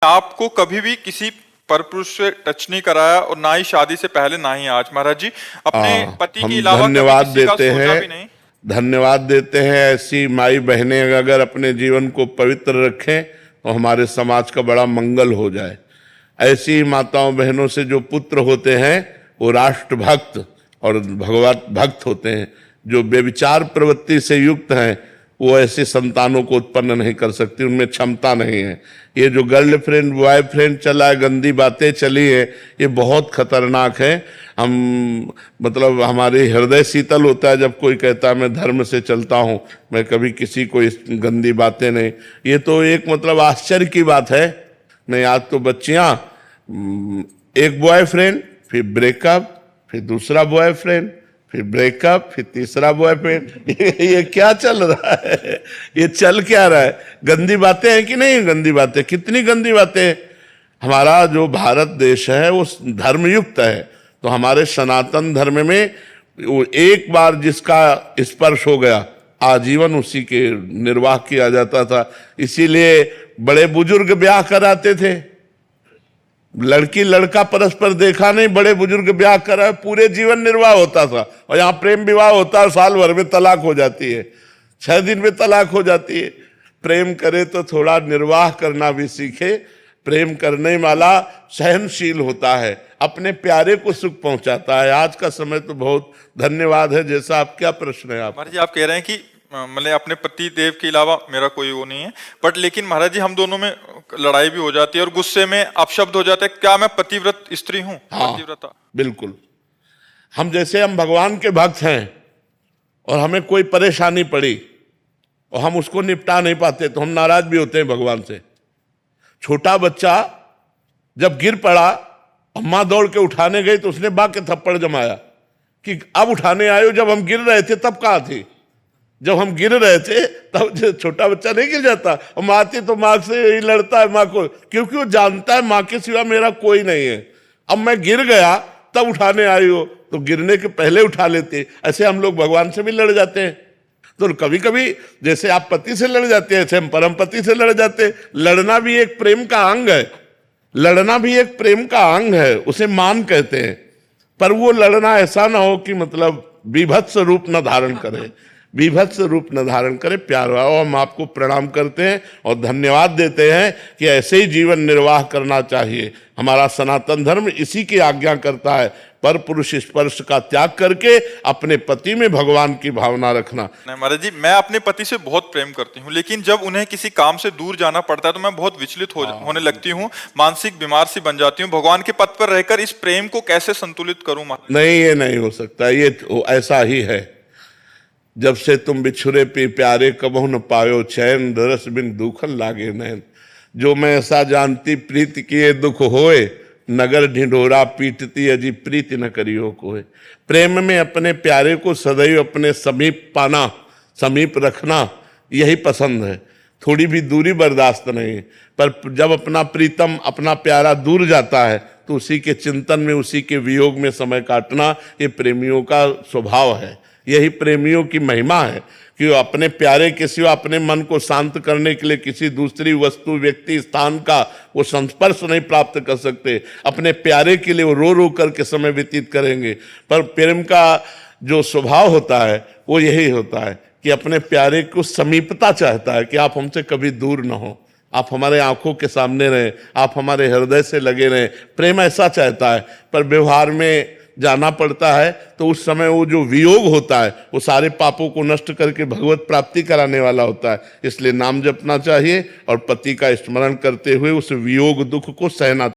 आपको कभी भी किसी परपुरुष से टच नहीं कराया और ना ही शादी से पहले ना ही आज। महाराज जी अपने पति हम के अलावा कभी धन्यवाद किसी का देते सोचा हैं, भी नहीं। धन्यवाद देते हैं। ऐसी माई बहनें अगर अपने जीवन को पवित्र रखें तो हमारे समाज का बड़ा मंगल हो जाए। ऐसी माताओं बहनों से जो पुत्र होते हैं वो राष्ट्र भक्त और भगवत भक्त होते हैं। जो बेविचार प्रवृत्ति से युक्त हैं वो ऐसे संतानों को उत्पन्न नहीं कर सकती, उनमें क्षमता नहीं है। ये जो गर्लफ्रेंड बॉयफ्रेंड चला है, गंदी बातें चली है, ये बहुत खतरनाक है। हम मतलब हमारे हृदय शीतल होता है जब कोई कहता है मैं धर्म से चलता हूँ, मैं कभी किसी को इस गंदी बातें नहीं। ये तो एक मतलब आश्चर्य की बात है। नहीं, आज तो बच्चियाँ एक बॉयफ्रेंड, फिर ब्रेकअप, फिर दूसरा बॉयफ्रेंड, फिर ब्रेकअप, फिर तीसरा बॉयफ्रेंड। ये क्या चल रहा है? ये चल क्या रहा है? गंदी बातें हैं कि नहीं? गंदी बातें, कितनी गंदी बातें। हमारा जो भारत देश है वो धर्मयुक्त है, तो हमारे सनातन धर्म में वो एक बार जिसका स्पर्श हो गया आजीवन उसी के निर्वाह किया जाता था। इसीलिए बड़े बुजुर्ग ब्याह कराते थे। लड़की लड़का परस्पर देखा नहीं, बड़े बुजुर्ग ब्याह करा, पूरे जीवन निर्वाह होता था। और यहाँ प्रेम विवाह होता है, साल भर में तलाक हो जाती है, 6 दिन में तलाक हो जाती है। प्रेम करे तो थोड़ा निर्वाह करना भी सीखे। प्रेम करने वाला सहनशील होता है, अपने प्यारे को सुख पहुंचाता है। आज का समय तो बहुत धन्यवाद है। जैसा आप, क्या प्रश्न है आप? महाराज जी आप कह रहे हैं कि मतलब अपने पति देव के अलावा मेरा कोई वो नहीं है, बट लेकिन महाराज जी हम दोनों में लड़ाई भी हो जाती है और गुस्से में अपशब्द हो जाते हैं। क्या मैं पतिव्रत स्त्री हूँ? हाँ, पतिव्रता बिल्कुल। हम जैसे हम भगवान के भक्त हैं और हमें कोई परेशानी पड़ी और हम उसको निपटा नहीं पाते तो हम नाराज भी होते हैं भगवान से। छोटा बच्चा जब गिर पड़ा, अम्मा दौड़ के उठाने गई तो उसने बाग के थप्पड़ जमाया कि अब उठाने आए हो, जब हम गिर रहे थे तब कहाँ थी? जब हम गिर रहे थे तब छोटा बच्चा नहीं गिर जाता। और माँ थी तो माँ से ही लड़ता है, माँ को, क्योंकि वो जानता है माँ के सिवा मेरा कोई नहीं है। अब मैं गिर गया तब उठाने आई हो, तो गिरने के पहले उठा लेते। ऐसे हम लोग भगवान से भी लड़ जाते हैं। तो कभी कभी जैसे आप पति से लड़ जाते हैं, ऐसे हम परम पति से लड़ जाते हैं। लड़ना भी एक प्रेम का अंग है, लड़ना भी एक प्रेम का अंग है, उसे मान कहते हैं। पर वो लड़ना ऐसा ना हो कि मतलब बीभत्स रूप न धारण करे, बीभत्स रूप न धारण करे। प्यार भाव हम आपको प्रणाम करते हैं और धन्यवाद देते हैं कि ऐसे ही जीवन निर्वाह करना चाहिए। हमारा सनातन धर्म इसी की आज्ञा करता है, पर पुरुष स्पर्श का त्याग करके अपने पति में भगवान की भावना रखना। नहीं महाराज जी, मैं अपने पति से बहुत प्रेम करती हूँ, लेकिन जब उन्हें किसी काम से दूर जाना पड़ता है तो मैं बहुत विचलित होने लगती हूँ, मानसिक बीमार सी बन जाती हूँ। भगवान के पथ पर रहकर इस प्रेम को कैसे संतुलित करूँ? नहीं, ये नहीं हो सकता। ये तो ऐसा ही है। जब से तुम बिछुरे पी प्यारे कबहु न पायो चैन, दरस बिन दुखन लागे नैन। जो मैं ऐसा जानती प्रीति किए दुख होए, नगर ढिंढोरा पीटती अजी प्रीति न करियो कोय। प्रेम में अपने प्यारे को सदैव अपने समीप पाना, समीप रखना, यही पसंद है। थोड़ी भी दूरी बर्दाश्त नहीं। पर जब अपना प्रीतम, अपना प्यारा दूर जाता है तो उसी के चिंतन में, उसी के वियोग में समय काटना, ये प्रेमियों का स्वभाव है। यही प्रेमियों की महिमा है कि वो अपने प्यारे के सिवा अपने मन को शांत करने के लिए किसी दूसरी वस्तु, व्यक्ति, स्थान का वो संस्पर्श नहीं प्राप्त कर सकते। अपने प्यारे के लिए वो रो रो करके समय व्यतीत करेंगे। पर प्रेम का जो स्वभाव होता है वो यही होता है कि अपने प्यारे को समीपता चाहता है, कि आप हमसे कभी दूर ना हो, आप हमारे आंखों के सामने रहें, आप हमारे हृदय से लगे रहें। प्रेम ऐसा चाहता है। पर व्यवहार में जाना पड़ता है तो उस समय वो जो वियोग होता है वो सारे पापों को नष्ट करके भगवत प्राप्ति कराने वाला होता है। इसलिए नाम जपना चाहिए और पति का स्मरण करते हुए उस वियोग दुख को सहना